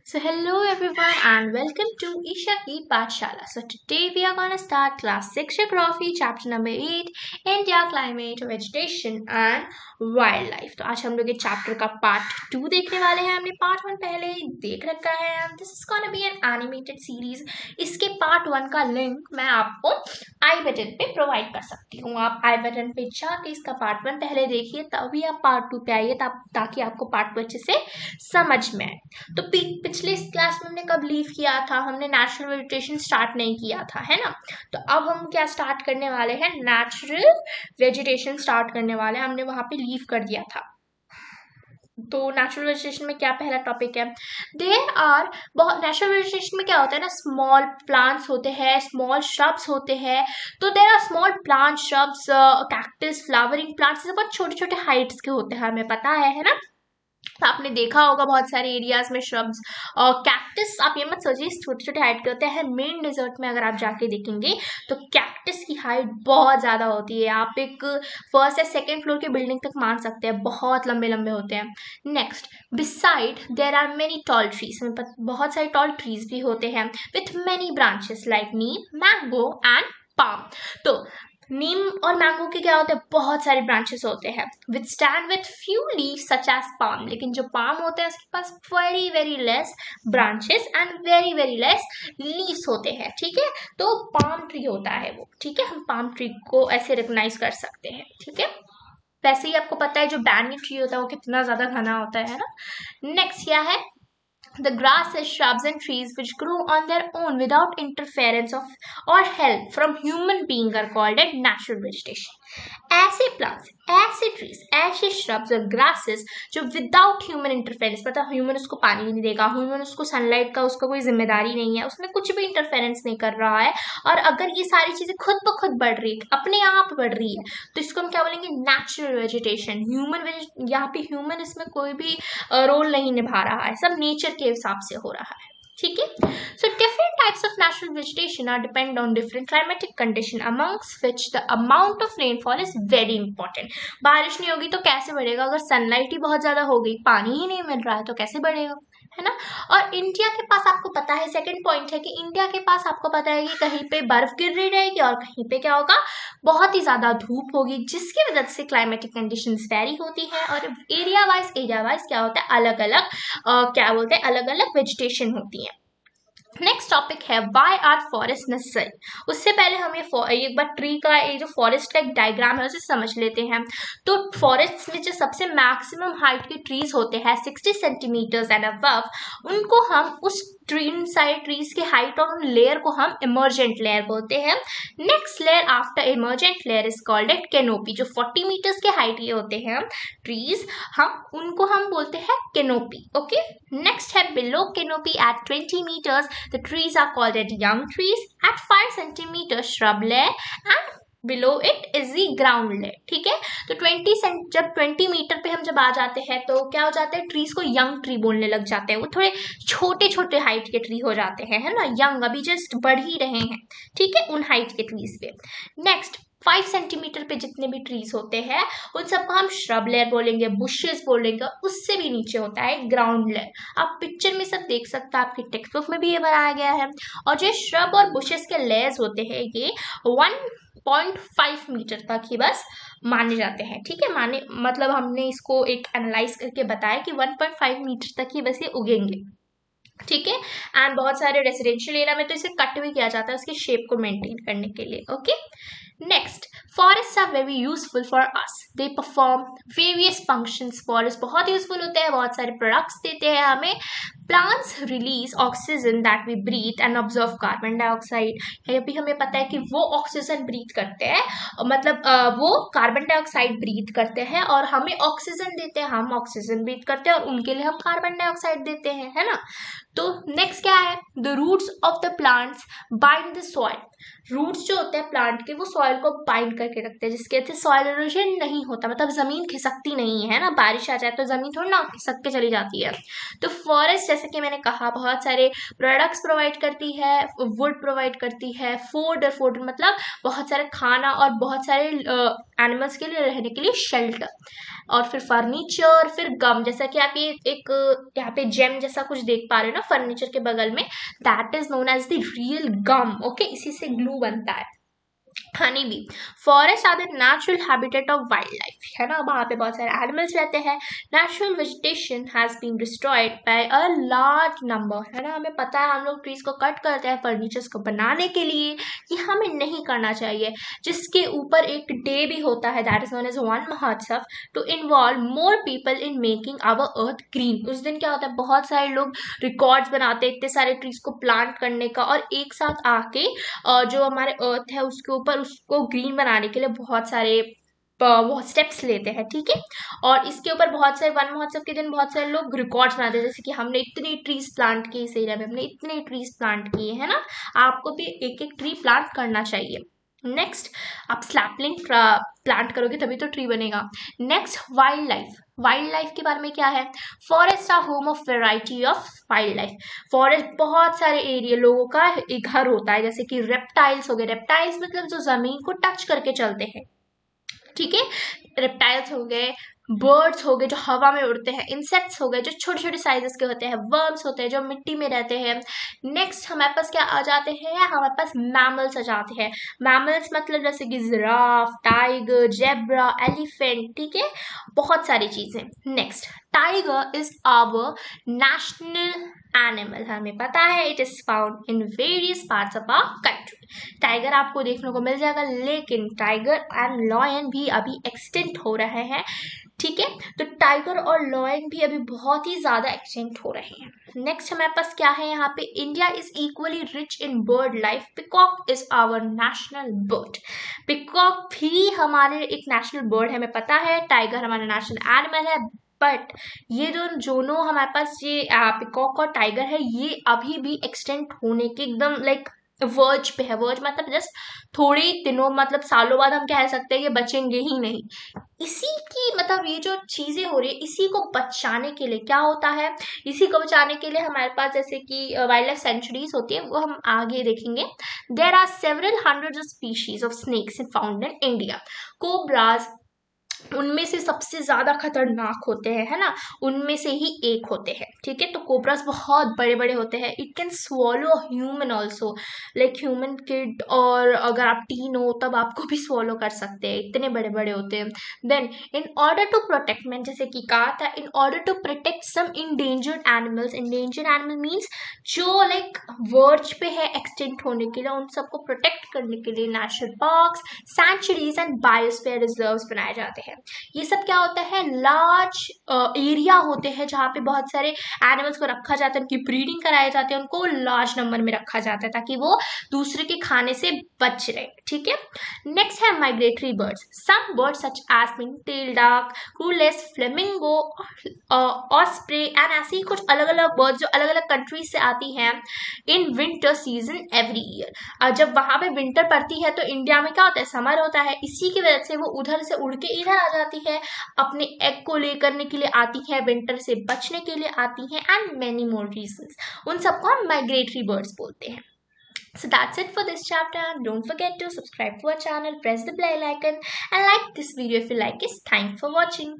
So hello everyone and welcome to Isha की Pathshala. So today we are gonna start class 6 geography chapter number 8 India climate vegetation and wildlife. तो आज हम लोग ये chapter का part 2 देखने वाले हैं. हमने पार्ट 1 पहले ही देख रखा है and this is gonna be an animated series. इसके पार्ट 1 का लिंक मैं आपको आई बटन पे प्रोवाइड कर सकती हूँ. आप आई बटन पे जाके इसका पार्ट 1 पहले देखिए तभी आप पार्ट 2 पे आइए ताकि आपको पार्ट 2 अच्छे से समझ में आए. तो पिछले क्लास में हमने कब लीव किया था? हमने नेचुरल वेजिटेशन स्टार्ट नहीं किया था, है ना. तो अब हम क्या स्टार्ट करने वाले हैं? नेचुरल वेजिटेशन स्टार्ट करने वाले हैं. हमने वहां पे लीव कर दिया था. तो नेचुरल वेजिटेशन में क्या पहला टॉपिक है? देयर आर नेचुरल वेजिटेशन में क्या होता है ना, स्मॉल प्लांट्स होते हैं, स्मॉल श्रब्स होते हैं. तो there are small plant shrubs, cactus, flowering plants, बहुत छोटे छोटे हाइट्स के होते हैं, हमें पता है ना. तो आपने देखा होगा बहुत सारे एरियाज में श्रब्स और कैक्टस. आप ये मत सोचिए छोटे छोटे हाइट के होते हैं. मेन डेजर्ट में अगर आप जाके देखेंगे तो कैक्टस की हाइट बहुत ज्यादा होती है. आप एक फर्स्ट या सेकंड फ्लोर के बिल्डिंग तक मान सकते हैं, बहुत लंबे लंबे होते हैं. Next, beside there are many tall trees. बहुत सारे टॉल ट्रीज भी होते हैं with many branches like neem, mango and palm. तो नीम और मैंगो के क्या होते हैं? बहुत सारे ब्रांचेस होते हैं. With stand with few leaves such as palm. लेकिन जो पाम होते हैं उसके पास very very less branches and very very less leaves होते हैं. ठीक है, तो पाम ट्री होता है वो. ठीक है, हम पाम ट्री को ऐसे रिकॉग्नाइज कर सकते हैं. ठीक है, वैसे ही आपको पता है जो बैनियन ट्री होता है वो कितना ज्यादा घना होता है ना. नेक्स्ट क्या है? The grasses, shrubs and trees which grow on their own without interference of or help from human being are called as natural vegetation. ऐसे प्लांट्स, ऐसे ट्रीज, ऐसे श्रब्स और ग्रासेस जो विदाउट ह्यूमन इंटरफेरेंस, मतलब human उसको पानी नहीं देगा, ह्यूमन उसको सनलाइट का उसका कोई जिम्मेदारी नहीं है, उसमें कुछ भी इंटरफेरेंस नहीं कर रहा है, और अगर ये सारी चीजें खुद ब खुद बढ़ रही है, अपने आप बढ़ रही है, तो इसको हम क्या बोलेंगे? Natural vegetation. यहाँ पे ह्यूमन इसमें कोई भी रोल नहीं निभा रहा है, सब नेचर के हिसाब से हो रहा है. ठीक है. So different types of natural vegetation are depend on different climatic condition amongst which the amount of rainfall is very important. बारिश नहीं होगी तो कैसे बढ़ेगा? अगर सनलाइट ही बहुत ज्यादा हो गई, पानी ही नहीं मिल रहा है, तो कैसे बढ़ेगा, है ना. और इंडिया के पास आपको पता है, सेकंड पॉइंट है कि इंडिया के पास आपको पता है कि कहीं पे बर्फ गिर रही रहेगी और कहीं पे क्या होगा? बहुत ही ज्यादा धूप होगी, जिसकी वजह से क्लाइमेटिक कंडीशंस वेरी होती है. और एरिया वाइज क्या होता है? अलग अलग क्या बोलते हैं, अलग अलग वेजिटेशन होती है. नेक्स्ट टॉपिक है व्हाई आर फॉरेस्ट नेसेसरी. उससे पहले हम एक बार ट्री का, ये जो फॉरेस्ट का एक डायग्राम है उसे समझ लेते हैं. तो फॉरेस्ट में जो सबसे मैक्सिमम हाइट के ट्रीज होते हैं 60 सेंटीमीटर्स एंड अबव, उनको हम उस ट्रीज के हाइट और उन लेयर को हम इमर्जेंट लेयर बोलते हैं. Next layer after emergent layer is called eight canopy. जो 40 मीटर्स के हाइट के होते हैं ट्रीज, उनको हम बोलते हैं कैनोपी. ओके. नेक्स्ट है below canopy at 20 meters. The trees are called as young trees. At 5 centimeters shrub layer and below it is the ground layer. ठीक है, तो 20 मीटर पे हम जब आ जाते हैं तो क्या हो जाते हैं? ट्रीज को यंग ट्री बोलने लग जाते हैं. वो थोड़े छोटे छोटे हाइट के ट्री हो जाते हैं, है ना. यंग, अभी जस्ट बढ़ ही रहे हैं. ठीक है, उन हाइट के ट्रीज पे. नेक्स्ट, 5 सेंटीमीटर पे जितने भी ट्रीज होते हैं उन सबको हम श्रब लेयर बोलेंगे, बुशेस बोलेंगे. उससे भी नीचे होता है ग्राउंड लेयर. आप पिक्चर में सब देख सकते हैं, आपकी टेक्स्ट बुक में भी ये बनाया गया है. और जो श्रब और बुशेस के लेयर्स होते हैं ये 1.5 मीटर तक ही बस माने जाते हैं. ठीक है, मतलब हमने इसको एक एनालाइज करके बताया कि 1.5 मीटर तक ही बस ये उगेंगे. ठीक है, एंड बहुत सारे रेसिडेंशियल एरिया में तो इसे कट भी किया जाता है उसकी शेप को मेंटेन करने के लिए. Okay. Next, forest are very useful for us. They perform various functions. Forest बहुत यूजफुल होते हैं, बहुत सारे प्रोडक्ट्स देते हैं हमें. Plants release oxygen that we breathe and observe carbon dioxide. ये भी हमें पता है कि वो ऑक्सीजन ब्रीथ करते हैं, मतलब वो कार्बन डाइऑक्साइड ब्रीथ करते हैं और हमें ऑक्सीजन देते हैं. हम ऑक्सीजन ब्रीथ करते हैं और उनके लिए हम कार्बन डाइऑक्साइड देते हैं, है ना. तो नेक्स्ट क्या है? The roots of the plants bind the soil. Roots जो होते हैं प्लांट के वो सॉइल को बाइंड करके रखते हैं, जिसके वजह से सॉइल इरोजन नहीं होता, मतलब जमीन खिसकती नहीं है ना. बारिश आ जाए तो जमीन थोड़ी ना खिसक के चली जाती है. तो फॉरेस्ट जैसे कि मैंने कहा बहुत सारे प्रोडक्ट्स प्रोवाइड करती है, वुड प्रोवाइड करती है, फूड मतलब बहुत सारे खाना और बहुत सारे एनिमल्स के लिए रहने के लिए शेल्टर, और फिर फर्नीचर, फिर गम, जैसा कि आप ये एक यहाँ पे जेम जैसा कुछ देख पा रहे हो ना फर्नीचर के बगल में, that is known as the real gum, okay, इसी से ग्लू बनता है। Honey bee, forest are the natural habitat of wild life, है ना, वहां पे बहुत सारे एनिमल्स रहते हैं। Natural vegetation has been destroyed by a large number, है ना, हमें पता है हम लोग ट्रीज को कट करते हैं फर्नीचर्स को बनाने के लिए, ये हमें नहीं करना चाहिए, जिसके ऊपर एक डे भी होता है that is known as Van Mahotsav to involve more people in making our earth green. उस दिन क्या होता है, बहुत सारे लोग रिकॉर्ड्स बनाते हैं इतने सारे ट्रीज को प्लांट करने का, और एक साथ आके जो हमारे अर्थ है उसके ऊपर उसको ग्रीन बनाने के लिए बहुत सारे स्टेप्स लेते हैं, ठीक है। और इसके ऊपर बहुत सारे वन महोत्सव के दिन बहुत सारे लोग रिकॉर्ड्स बनाते हैं, जैसे कि हमने इतनी ट्रीज प्लांट किए इस एरिया में, हमने इतने ट्रीज प्लांट किए, है ना, आपको भी एक एक ट्री प्लांट करना चाहिए। नेक्स्ट, आप सैपलिंग प्लांट करोगे तभी तो ट्री बनेगा। Next, wild life, wild life के बारे में क्या है, forest are home of variety of wild life, forest बहुत सारे एरिया लोगों का एक घर होता है, जैसे कि रेप्टाइल्स हो गए, रेप्टाइल्स मतलब जो जमीन को टच करके चलते हैं, ठीक है, रेप्टाइल्स हो गए, बर्ड्स हो गए जो हवा में उड़ते हैं, इंसेक्ट्स हो गए जो छोटे छोटे साइजेस के होते हैं, वर्म्स होते हैं जो मिट्टी में रहते हैं। नेक्स्ट हमारे पास क्या आ जाते हैं, हमारे पास मैमल्स आ जाते हैं, मैमल्स मतलब जैसे कि जिराफ, टाइगर, जेब्रा, एलिफेंट, ठीक है, बहुत सारी चीजें। Next, tiger is our national animal, हमें पता है it is found in various parts of our country, tiger आपको देखने को मिल जाएगा, लेकिन टाइगर एंड लॉयन भी अभी एक्सटिंक्ट हो रहे हैं, ठीक है, तो टाइगर और लॉयन भी अभी बहुत ही ज्यादा एक्सटिंक्ट हो रहे हैं। नेक्स्ट हमारे पास क्या है यहाँ पे, India is equally rich in bird life, peacock is our national bird, peacock भी हमारे एक नेशनल बर्ड है, हमें पता है, टाइगर हमारा नेशनल एनिमल है, बट ये दोनों हमारे पास ये पिकॉक और टाइगर है, ये अभी भी एक्सटेंट होने के एकदम लाइक वर्ज पे है, वर्ज मतलब जस्ट थोड़े दिनों मतलब सालों बाद हम कह सकते हैं ये बचेंगे ही नहीं। इसी की मतलब ये जो चीजें हो रही है इसी को बचाने के लिए क्या होता है, इसी को बचाने के लिए हमारे पास जैसे कि वाइल्ड लाइफ सेंचुरीज होती है, वो हम आगे देखेंगे। There are several hundreds of species of snakes found in India, cobras उनमें से सबसे ज्यादा खतरनाक होते हैं, है ना, उनमें से ही एक होते हैं, ठीक है, तो कोबरास बहुत बड़े बड़े होते हैं, it can swallow human also, like human kid, और अगर आप टीन हो तब आपको भी स्वॉलो कर सकते हैं, इतने बड़े बड़े होते हैं। Then in order to protect, मैंने जैसे कि कहा था, in order to protect some endangered animals, endangered animal means जो लाइक वर्ज पे है एक्सटिंक्ट होने के लिए, उन सबको प्रोटेक्ट करने के लिए national parks, sanctuaries and biosphere reserves बनाए जाते हैं। ये सब क्या होता है, लार्ज एरिया होते हैं जहाँ पे बहुत सारे एनिमल्स को रखा जाता है, उनकी ब्रीडिंग कराए जाते हैं, उनको लार्ज नंबर में रखा जाता है ताकि वो दूसरे के खाने से बच रहे, ठीक है। नेक्स्ट है migratory birds, some birds such as pink tail dark curlews flamingo osprey and ऐसे ही कुछ अलग अलग बर्ड्स जो अलग अलग कंट्रीज से आती हैं in winter season every year. जब वहां पे विंटर पड़ती है तो इंडिया में क्या होता है, समर होता है, इसी की वजह से वो उधर से उड़ के इधर आ जाती है, अपने एग को लेकर के लिए आती है, विंटर से बचने के लिए आती है, एंड मेनी मोर रीजंस, उन सबको हम माइग्रेटरी बर्ड्स बोलते हैं। So that's it for this chapter. Don't forget to subscribe to our channel, press the bell icon and like this video if you like it. Thanks for watching.